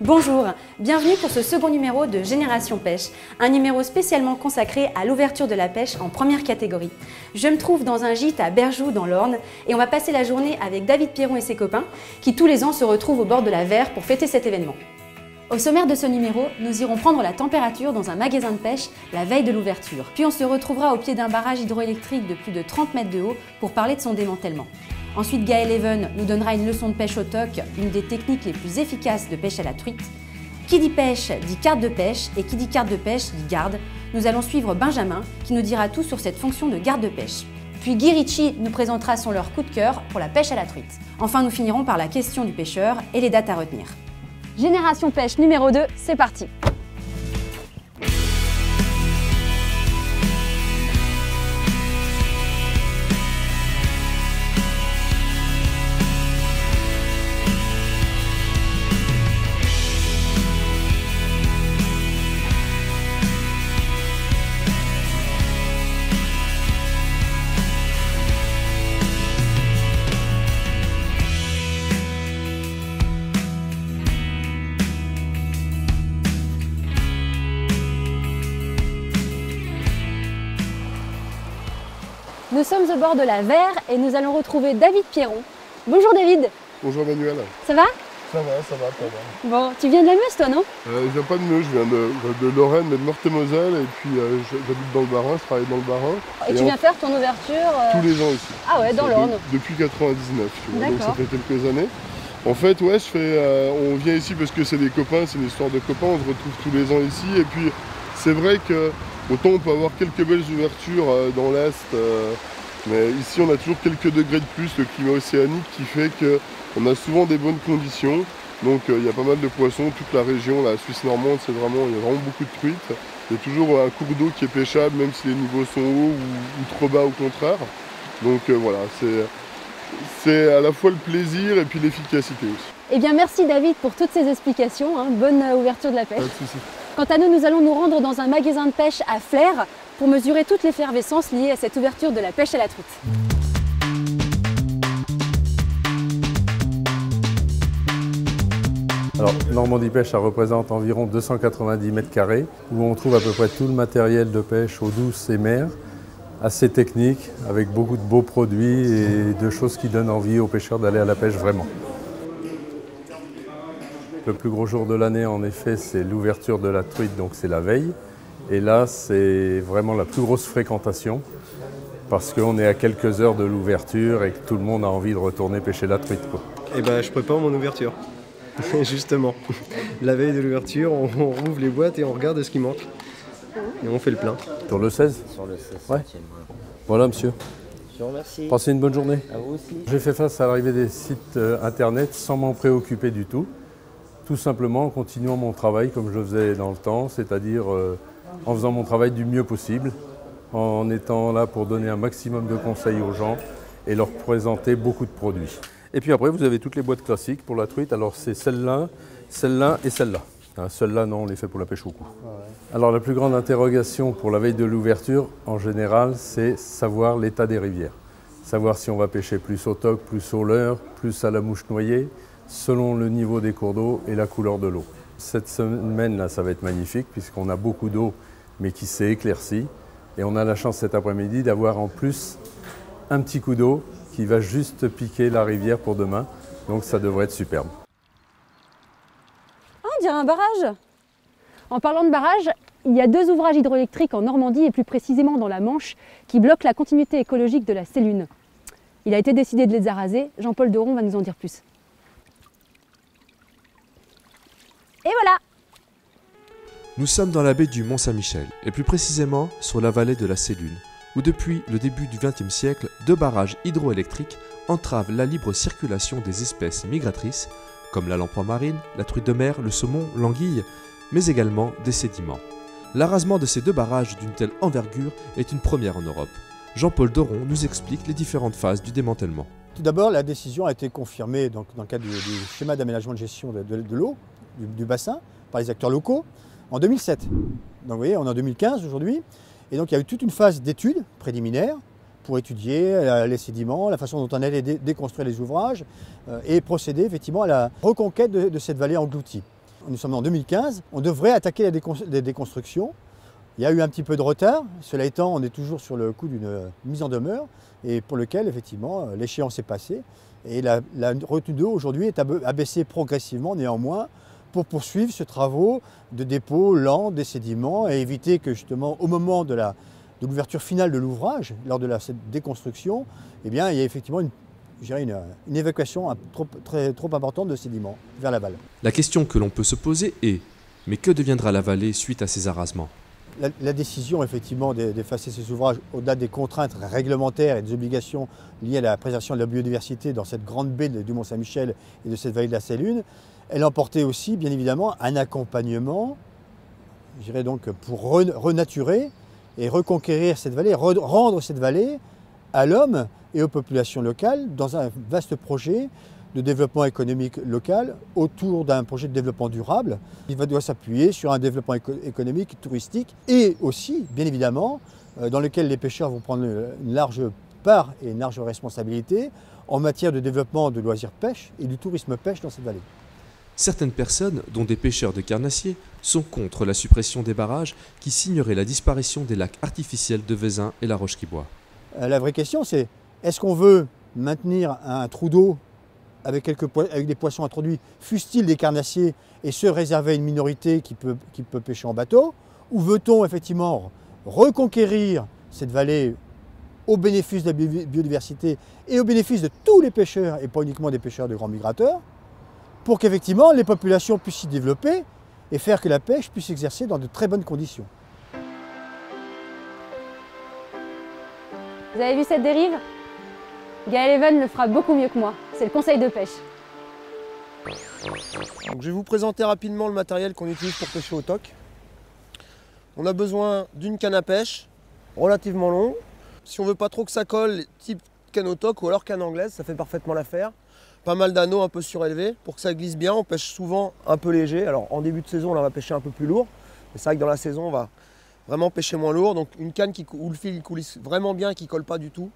Bonjour, bienvenue pour ce second numéro de Génération Pêche, un numéro spécialement consacré à l'ouverture de la pêche en première catégorie. Je me trouve dans un gîte à Berjoux dans l'Orne et on va passer la journée avec David Pierron et ses copains qui tous les ans se retrouvent au bord de la Vert pour fêter cet événement. Au sommaire de ce numéro, nous irons prendre la température dans un magasin de pêche la veille de l'ouverture. Puis on se retrouvera au pied d'un barrage hydroélectrique de plus de 30 mètres de haut pour parler de son démantèlement. Ensuite, Gaël Even nous donnera une leçon de pêche au toc, une des techniques les plus efficaces de pêche à la truite. Qui dit pêche dit carte de pêche et qui dit carte de pêche dit garde. Nous allons suivre Benjamin qui nous dira tout sur cette fonction de garde de pêche. Puis Guy Ritchie nous présentera son leur coup de cœur pour la pêche à la truite. Enfin, nous finirons par la question du pêcheur et les dates à retenir. Génération Pêche numéro 2, c'est parti! Nous sommes au bord de la Vert et nous allons retrouver David Pierron. Bonjour David. Bonjour Manuel. Ça va? Ça va, pas mal. Bon, tu viens de la Meuse toi, non? Je viens pas de Meuse, je viens de Lorraine, mais de Meurthe-et-Moselle, et puis j'habite dans le Bas-Rhin, je travaille dans le Bas-Rhin. Et tu viens faire ton ouverture tous les ans ici. Ah ouais, dans l'Orne. Depuis 99, tu vois, donc ça fait quelques années. En fait, ouais, on vient ici parce que c'est des copains, c'est une histoire de copains, on se retrouve tous les ans ici, et puis c'est vrai que autant on peut avoir quelques belles ouvertures dans l'Est, mais ici on a toujours quelques degrés de plus, le climat océanique qui fait qu'on a souvent des bonnes conditions. Donc il y a pas mal de poissons, toute la région, la Suisse normande, il y a vraiment beaucoup de truites. Il y a toujours un cours d'eau qui est pêchable, même si les niveaux sont hauts ou trop bas au contraire. Donc voilà, c'est à la fois le plaisir et puis l'efficacité aussi. Eh bien merci David pour toutes ces explications, hein. Bonne ouverture de la pêche. Pas de souci. Quant à nous, nous allons nous rendre dans un magasin de pêche à Flers pour mesurer toute l'effervescence liée à cette ouverture de la pêche à la truite. Alors, Normandie Pêche, ça représente environ 290 mètres carrés, où on trouve à peu près tout le matériel de pêche eau douce et mer, assez technique, avec beaucoup de beaux produits et de choses qui donnent envie aux pêcheurs d'aller à la pêche vraiment. Le plus gros jour de l'année, en effet, c'est l'ouverture de la truite, donc c'est la veille. Et là, c'est vraiment la plus grosse fréquentation, parce qu'on est à quelques heures de l'ouverture et que tout le monde a envie de retourner pêcher la truite, quoi. Eh ben, je prépare mon ouverture. Justement, la veille de l'ouverture, on rouvre les boîtes et on regarde ce qui manque. Et on fait le plein. Sur le 16 ? Sur le 16. Ouais. Voilà, monsieur. Je vous remercie. Passez une bonne journée. À vous aussi. J'ai fait face à l'arrivée des sites internet sans m'en préoccuper du tout. Tout simplement en continuant mon travail comme je faisais dans le temps, c'est-à-dire en faisant mon travail du mieux possible, en étant là pour donner un maximum de conseils aux gens et leur présenter beaucoup de produits. Et puis après, vous avez toutes les boîtes classiques pour la truite. Alors c'est celle-là, celle-là et celle-là. Celle-là, non, on les fait pour la pêche au cou. Alors la plus grande interrogation pour la veille de l'ouverture, en général, c'est savoir l'état des rivières. Savoir si on va pêcher plus au toc, plus au leurre, plus à la mouche noyée, selon le niveau des cours d'eau et la couleur de l'eau. Cette semaine-là, ça va être magnifique puisqu'on a beaucoup d'eau, mais qui s'est éclaircie. Et on a la chance cet après-midi d'avoir en plus un petit coup d'eau qui va juste piquer la rivière pour demain. Donc ça devrait être superbe. Ah, on dirait un barrage. En parlant de barrage, il y a 2 ouvrages hydroélectriques en Normandie et plus précisément dans la Manche qui bloquent la continuité écologique de la Sélune. Il a été décidé de les araser. Jean-Paul Deron va nous en dire plus. Et voilà! Nous sommes dans la baie du Mont-Saint-Michel, et plus précisément sur la vallée de la Sélune, où depuis le début du XXe siècle, 2 barrages hydroélectriques entravent la libre circulation des espèces migratrices, comme la lamproie marine, la truite de mer, le saumon, l'anguille, mais également des sédiments. L'arasement de ces 2 barrages d'une telle envergure est une première en Europe. Jean-Paul Deron nous explique les différentes phases du démantèlement. Tout d'abord, la décision a été confirmée donc, dans le cadre du schéma d'aménagement de gestion de l'eau, du bassin, par les acteurs locaux, en 2007. Donc vous voyez, on est en 2015 aujourd'hui. Et donc il y a eu toute une phase d'études préliminaires pour étudier les sédiments, la façon dont on allait déconstruire les ouvrages et procéder effectivement à la reconquête de cette vallée engloutie. nous sommes en 2015, on devrait attaquer la déconstruction. Il y a eu un petit peu de retard, cela étant, on est toujours sur le coup d'une mise en demeure et pour lequel, effectivement, l'échéance est passée. Et la retenue d'eau aujourd'hui est abaissée progressivement, néanmoins, pour poursuivre ce travaux de dépôt lent des sédiments et éviter que, justement, au moment de l'ouverture finale de l'ouvrage, lors de cette déconstruction, eh bien, il y a effectivement une évacuation trop importante de sédiments vers l'aval. La question que l'on peut se poser est, mais que deviendra la vallée suite à ces arasements ? La décision effectivement d'effacer ces ouvrages au-delà des contraintes réglementaires et des obligations liées à la préservation de la biodiversité dans cette grande baie du Mont-Saint-Michel et de cette vallée de la Sélune, elle emportait aussi bien évidemment un accompagnement, je dirais donc pour renaturer et reconquérir cette vallée, rendre cette vallée à l'homme et aux populations locales dans un vaste projet de développement économique local autour d'un projet de développement durable. Il doit s'appuyer sur un développement économique, touristique et aussi, bien évidemment, dans lequel les pêcheurs vont prendre une large part et une large responsabilité en matière de développement de loisirs pêche et du tourisme pêche dans cette vallée. Certaines personnes, dont des pêcheurs de carnassiers, sont contre la suppression des barrages qui signeraient la disparition des lacs artificiels de Vezin et La Roche-qui-Boit. La vraie question, c'est est-ce qu'on veut maintenir un trou d'eau avec des poissons introduits, fussent-ils des carnassiers, et se réserver à une minorité qui peut pêcher en bateau, ou veut-on effectivement reconquérir cette vallée au bénéfice de la biodiversité et au bénéfice de tous les pêcheurs, et pas uniquement des pêcheurs de grands migrateurs, pour qu'effectivement les populations puissent s'y développer et faire que la pêche puisse s'exercer dans de très bonnes conditions. Vous avez vu cette dérive? Gaël Even le fera beaucoup mieux que moi. C'est le conseil de pêche. Donc, je vais vous présenter rapidement le matériel qu'on utilise pour pêcher au toc. On a besoin d'une canne à pêche relativement longue. Si on veut pas trop que ça colle, type canne au toc ou alors canne anglaise, ça fait parfaitement l'affaire. Pas mal d'anneaux un peu surélevés pour que ça glisse bien. On pêche souvent un peu léger. Alors en début de saison, là, on va pêcher un peu plus lourd. Mais c'est vrai que dans la saison, on va vraiment pêcher moins lourd. Donc une canne où le fil coulisse vraiment bien et qui ne colle pas du tout,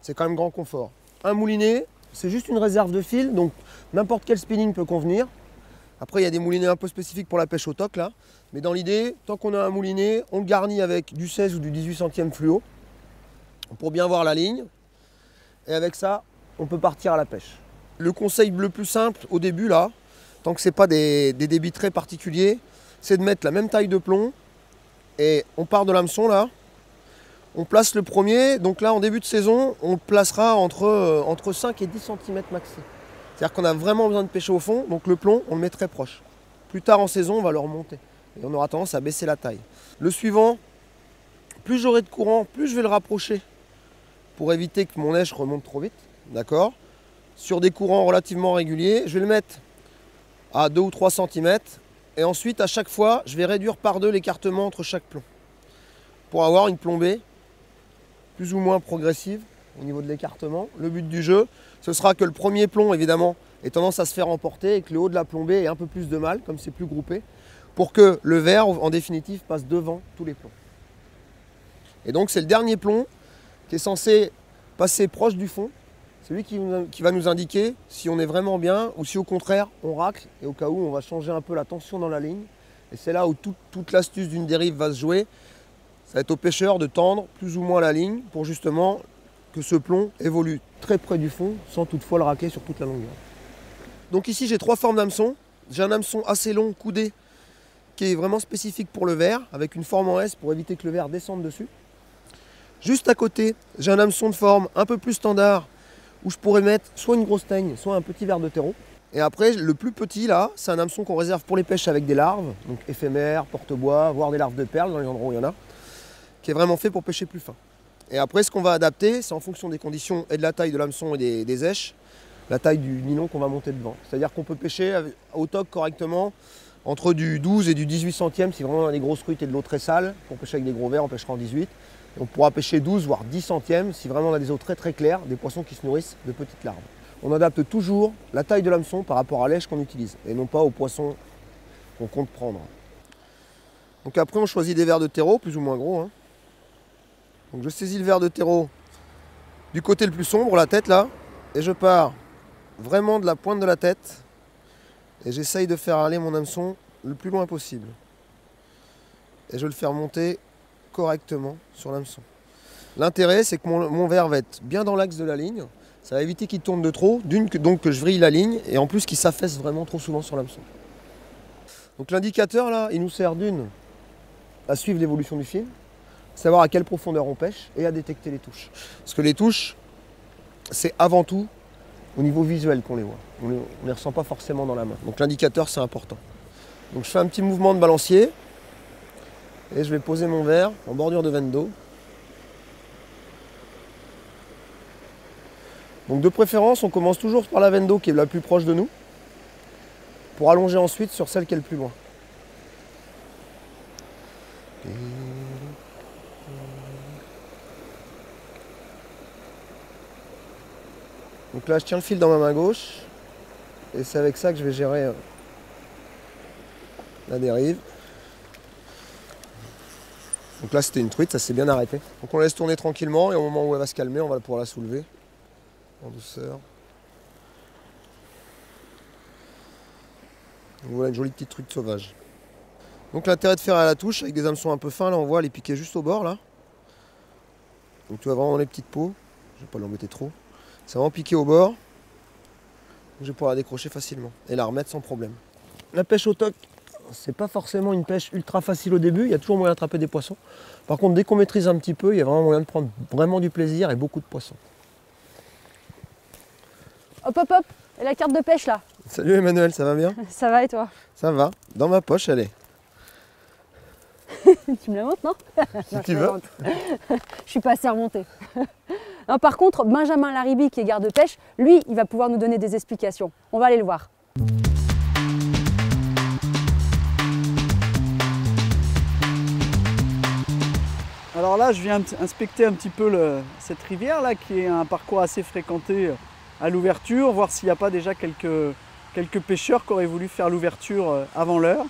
c'est quand même grand confort. Un moulinet, c'est juste une réserve de fil, donc n'importe quel spinning peut convenir. Après, il y a des moulinets un peu spécifiques pour la pêche au toc là. Mais dans l'idée, tant qu'on a un moulinet, on le garnit avec du 16 ou du 18 centième fluo pour bien voir la ligne. Et avec ça, on peut partir à la pêche. Le conseil le plus simple au début là, tant que ce n'est pas des débits très particuliers, c'est de mettre la même taille de plomb. Et on part de l'hameçon là. On place le premier, donc là en début de saison, on le placera entre 5 et 10 cm maxi. C'est-à-dire qu'on a vraiment besoin de pêcher au fond, donc le plomb, on le met très proche. Plus tard en saison, on va le remonter. Et on aura tendance à baisser la taille. Le suivant, plus j'aurai de courant, plus je vais le rapprocher pour éviter que mon lèche remonte trop vite. D'accord ? Sur des courants relativement réguliers, je vais le mettre à 2 ou 3 cm. Et ensuite, à chaque fois, je vais réduire par 2 l'écartement entre chaque plomb. Pour avoir une plombée plus ou moins progressive au niveau de l'écartement. Le but du jeu, ce sera que le premier plomb, évidemment, ait tendance à se faire emporter et que le haut de la plombée ait un peu plus de mal, comme c'est plus groupé, pour que le vert, en définitive, passe devant tous les plombs. Et donc, c'est le dernier plomb qui est censé passer proche du fond. C'est lui qui va nous indiquer si on est vraiment bien ou si, au contraire, on racle et au cas où, on va changer un peu la tension dans la ligne. Et c'est là où toute l'astuce d'une dérive va se jouer. Ça va être au pêcheur de tendre plus ou moins la ligne pour justement que ce plomb évolue très près du fond sans toutefois le racler sur toute la longueur. Donc ici j'ai 3 formes d'hameçon. J'ai un hameçon assez long, coudé, qui est vraiment spécifique pour le verre, avec une forme en S pour éviter que le verre descende dessus. Juste à côté, j'ai un hameçon de forme un peu plus standard où je pourrais mettre soit une grosse teigne, soit un petit verre de terreau. Et après, le plus petit là, c'est un hameçon qu'on réserve pour les pêches avec des larves, donc éphémères, porte-bois, voire des larves de perles dans les endroits où il y en a, qui est vraiment fait pour pêcher plus fin. Et après, ce qu'on va adapter, c'est en fonction des conditions et de la taille de l'hameçon et des éches, la taille du nylon qu'on va monter devant. C'est-à-dire qu'on peut pêcher au toc correctement entre du 12 et du 18 centièmes si vraiment on a des grosses truites et de l'eau très sale. Pour pêcher avec des gros vers, on pêchera en 18. Et on pourra pêcher 12 voire 10 centièmes si vraiment on a des eaux très très claires, des poissons qui se nourrissent de petites larves. On adapte toujours la taille de l'hameçon par rapport à l'èche qu'on utilise et non pas aux poissons qu'on compte prendre. Donc après, on choisit des vers de terreau plus ou moins gros, hein. Donc je saisis le verre de terreau du côté le plus sombre, la tête là, et je pars vraiment de la pointe de la tête et j'essaye de faire aller mon hameçon le plus loin possible. Et je vais le faire monter correctement sur l'hameçon. L'intérêt, c'est que mon verre va être bien dans l'axe de la ligne. Ça va éviter qu'il tourne de trop, donc que je vrille la ligne, et en plus qu'il s'affaisse vraiment trop souvent sur l'hameçon. Donc l'indicateur là, il nous sert d'une à suivre l'évolution du film, savoir à quelle profondeur on pêche et à détecter les touches. Parce que les touches, c'est avant tout au niveau visuel qu'on les voit. On ne les ressent pas forcément dans la main. Donc l'indicateur, c'est important. Donc je fais un petit mouvement de balancier et je vais poser mon verre en bordure de veine d'eau. Donc de préférence, on commence toujours par la veine d'eau qui est la plus proche de nous, pour allonger ensuite sur celle qui est le plus loin. Donc là, je tiens le fil dans ma main gauche, et c'est avec ça que je vais gérer la dérive. Donc là, c'était une truite, ça s'est bien arrêté. Donc on la laisse tourner tranquillement, et au moment où elle va se calmer, on va pouvoir la soulever en douceur. Donc voilà une jolie petite truite sauvage. Donc l'intérêt de faire à la touche avec des hameçons un peu fins, là on voit les piquer juste au bord là. Donc tu vas vraiment dans les petites peaux, je vais pas l'embêter trop. C'est vraiment piqué au bord. Donc, je vais pouvoir la décrocher facilement et la remettre sans problème. La pêche au toc, c'est pas forcément une pêche ultra facile au début, il y a toujours moyen d'attraper des poissons. Par contre dès qu'on maîtrise un petit peu, il y a vraiment moyen de prendre vraiment du plaisir et beaucoup de poissons. Hop hop hop, et la carte de pêche là. Salut Emmanuel, ça va bien? Ça va et toi? Ça va, dans ma poche elle est. Tu me la montres, non? Si tu veux. Je suis pas assez remontée. Non, par contre, Benjamin Laribi, qui est garde-pêche, lui, il va pouvoir nous donner des explications. On va aller le voir. Alors là, je viens inspecter un petit peu cette rivière là, qui est un parcours assez fréquenté à l'ouverture, voir s'il n'y a pas déjà quelques pêcheurs qui auraient voulu faire l'ouverture avant l'heure.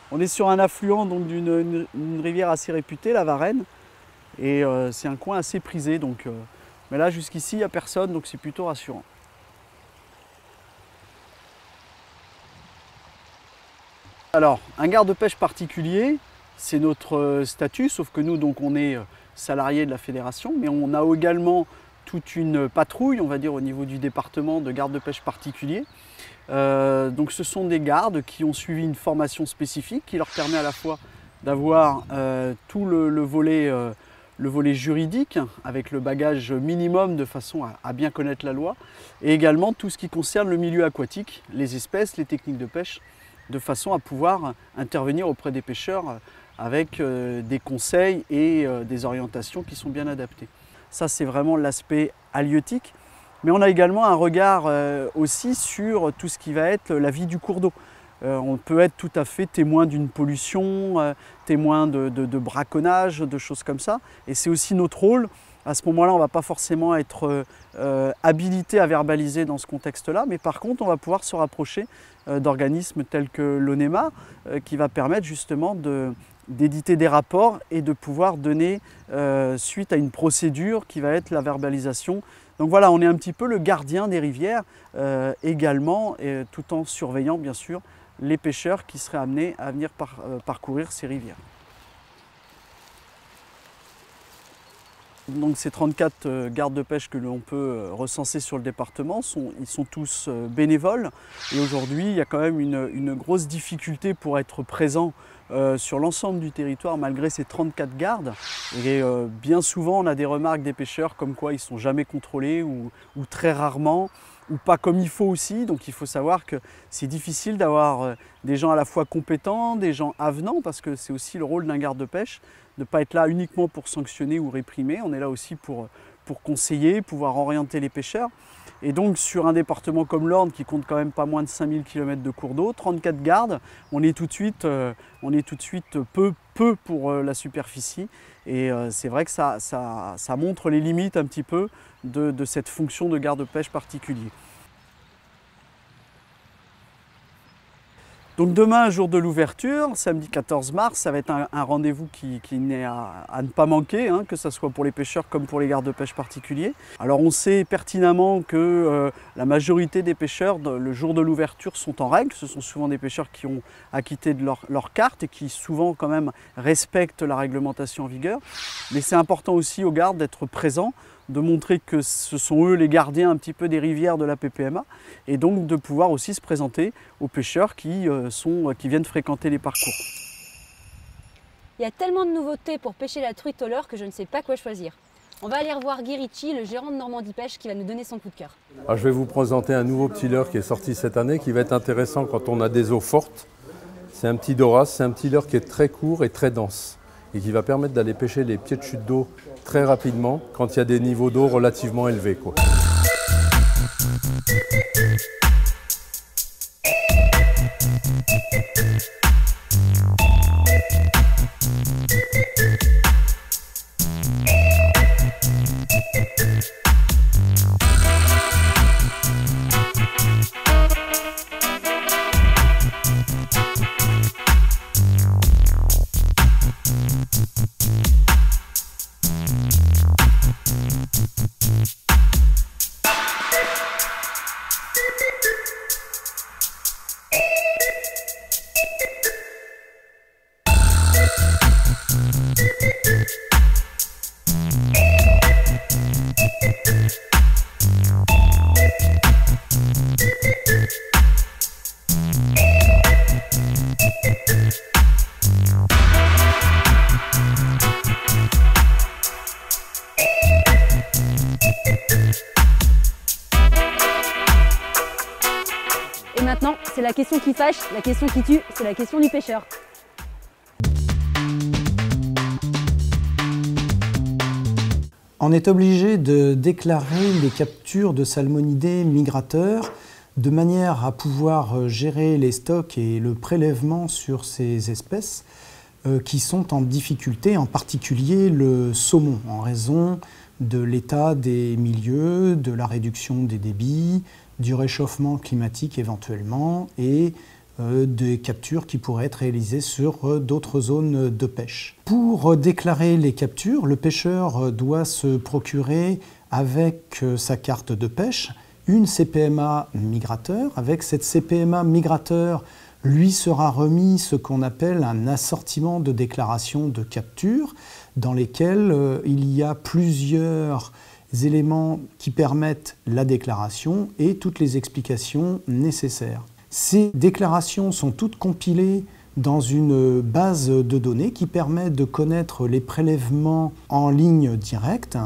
On est sur un affluent donc d'une rivière assez réputée, la Varenne, et c'est un coin assez prisé. Donc, mais là, jusqu'ici, il n'y a personne, donc c'est plutôt rassurant. Alors, un garde-pêche particulier, c'est notre statut, sauf que nous, donc, on est salariés de la fédération, mais on a également toute une patrouille, on va dire, au niveau du département de garde-pêche particulier. Donc ce sont des gardes qui ont suivi une formation spécifique qui leur permet à la fois d'avoir tout le volet juridique avec le bagage minimum de façon à bien connaître la loi, et également tout ce qui concerne le milieu aquatique, les espèces, les techniques de pêche, de façon à pouvoir intervenir auprès des pêcheurs avec des conseils et des orientations qui sont bien adaptées. Ça, c'est vraiment l'aspect halieutique. Mais on a également un regard aussi sur tout ce qui va être la vie du cours d'eau. On peut être tout à fait témoin d'une pollution, témoin de braconnage, de choses comme ça. Et c'est aussi notre rôle. À ce moment-là, on ne va pas forcément être habilité à verbaliser dans ce contexte-là, mais par contre, on va pouvoir se rapprocher d'organismes tels que l'ONEMA, qui va permettre justement d'éditer des rapports et de pouvoir donner suite à une procédure qui va être la verbalisation. Donc voilà, on est un petit peu le gardien des rivières également, tout en surveillant bien sûr les pêcheurs qui seraient amenés à venir parcourir ces rivières. Donc ces 34 gardes de pêche que l'on peut recenser sur le département, ils sont tous bénévoles. Et aujourd'hui, il y a quand même une grosse difficulté pour être présent sur l'ensemble du territoire malgré ces 34 gardes. Et bien souvent, on a des remarques des pêcheurs comme quoi ils ne sont jamais contrôlés ou très rarement, ou pas comme il faut aussi. Donc il faut savoir que c'est difficile d'avoir des gens à la fois compétents, des gens avenants, parce que c'est aussi le rôle d'un garde de pêche, de ne pas être là uniquement pour sanctionner ou réprimer. On est là aussi pour conseiller, pouvoir orienter les pêcheurs. Et donc sur un département comme l'Orne qui compte quand même pas moins de 5000 km de cours d'eau, 34 gardes, on est tout de suite peu pour la superficie. Et c'est vrai que ça montre les limites un petit peu de cette fonction de garde-pêche particulier. Donc demain, jour de l'ouverture, samedi 14 mars, ça va être un rendez-vous qui n'est à ne pas manquer, hein, que ce soit pour les pêcheurs comme pour les gardes de pêche particuliers. Alors on sait pertinemment que la majorité des pêcheurs, le jour de l'ouverture, sont en règle. Ce sont souvent des pêcheurs qui ont acquitté de leur carte et qui souvent quand même respectent la réglementation en vigueur. Mais c'est important aussi aux gardes d'être présents, de montrer que ce sont eux les gardiens un petit peu des rivières de la PPMA et donc de pouvoir aussi se présenter aux pêcheurs qui viennent fréquenter les parcours. Il y a tellement de nouveautés pour pêcher la truite au leurre que je ne sais pas quoi choisir. On va aller revoir Guy Ritchie, le gérant de Normandie Pêche, qui va nous donner son coup de cœur. Alors, je vais vous présenter un nouveau petit leurre qui est sorti cette année, qui va être intéressant quand on a des eaux fortes. C'est un petit Doras, c'est un petit leurre qui est très court et très dense et qui va permettre d'aller pêcher les pieds de chute d'eau très rapidement quand il y a des niveaux d'eau relativement élevés, quoi. Et maintenant, c'est la question qui fâche, la question qui tue, c'est la question du pêcheur. On est obligé de déclarer les captures de salmonidés migrateurs de manière à pouvoir gérer les stocks et le prélèvement sur ces espèces qui sont en difficulté, en particulier le saumon, en raison de l'état des milieux, de la réduction des débits, du réchauffement climatique éventuellement et des captures qui pourraient être réalisées sur d'autres zones de pêche. Pour déclarer les captures, le pêcheur doit se procurer avec sa carte de pêche une CPMA migrateur. Avec cette CPMA migrateur, lui sera remis ce qu'on appelle un assortiment de déclaration de capture dans lesquels il y a plusieurs éléments qui permettent la déclaration et toutes les explications nécessaires. Ces déclarations sont toutes compilées dans une base de données qui permet de connaître les prélèvements en ligne directe.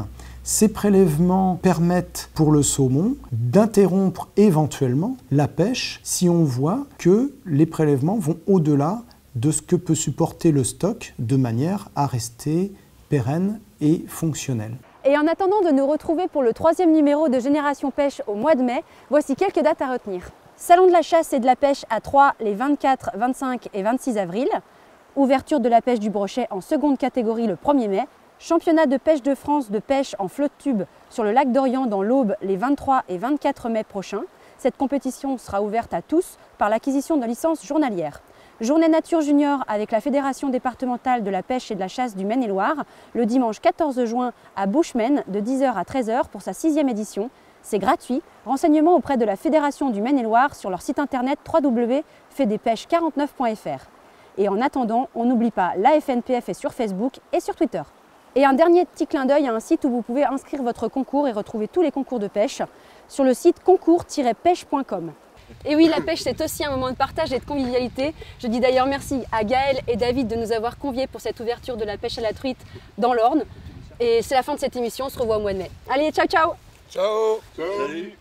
Ces prélèvements permettent pour le saumon d'interrompre éventuellement la pêche si on voit que les prélèvements vont au-delà de ce que peut supporter le stock de manière à rester pérenne et fonctionnel. Et en attendant de nous retrouver pour le 3e numéro de Génération Pêche au mois de mai, voici quelques dates à retenir. Salon de la chasse et de la pêche à Troyes les 24, 25 et 26 avril. Ouverture de la pêche du brochet en seconde catégorie le 1er mai. Championnat de pêche de France de pêche en flotte tube sur le lac d'Orient dans l'Aube les 23 et 24 mai prochains. Cette compétition sera ouverte à tous par l'acquisition de licences journalières. Journée Nature Junior avec la Fédération départementale de la pêche et de la chasse du Maine-et-Loire le dimanche 14 juin à Bushman de 10h à 13h pour sa 6e édition. C'est gratuit. Renseignements auprès de la Fédération du Maine-et-Loire sur leur site internet www.faitdespêches49.fr. Et en attendant, on n'oublie pas la FNPF est sur Facebook et sur Twitter. Et un dernier petit clin d'œil à un site où vous pouvez inscrire votre concours et retrouver tous les concours de pêche sur le site concours-pêche.com. Et oui, la pêche, c'est aussi un moment de partage et de convivialité. Je dis d'ailleurs merci à Gaël et David de nous avoir conviés pour cette ouverture de la pêche à la truite dans l'Orne. Et c'est la fin de cette émission, on se revoit au mois de mai. Allez, ciao ciao. Ciao. Salut.